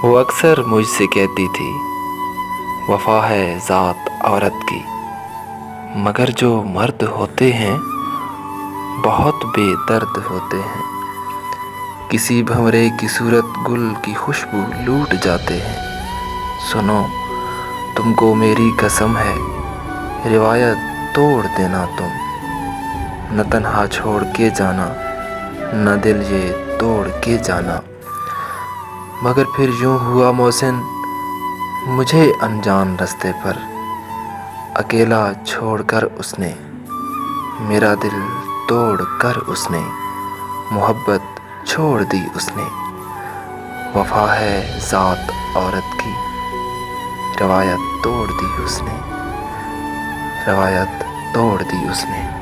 وہ اکثر مجھ سے کہتی تھی وفا ہے ذات عورت کی، مگر جو مرد ہوتے ہیں بہت بے درد ہوتے ہیں، کسی بھنورے کی صورت گل کی خوشبو لوٹ جاتے ہیں۔ سنو تم کو میری قسم ہے، روایت توڑ دینا تم، نہ تنہا چھوڑ کے جانا، نہ دل یہ توڑ کے جانا۔ مگر پھر یوں ہوا محسن مجھے انجان رستے پر، اکیلا چھوڑ کر اس نے میرا دل توڑ کر اس نے محبت چھوڑ دی اس نے۔ وفا ہے ذات عورت کی، روایت توڑ دی اس نے، روایت توڑ دی اس نے۔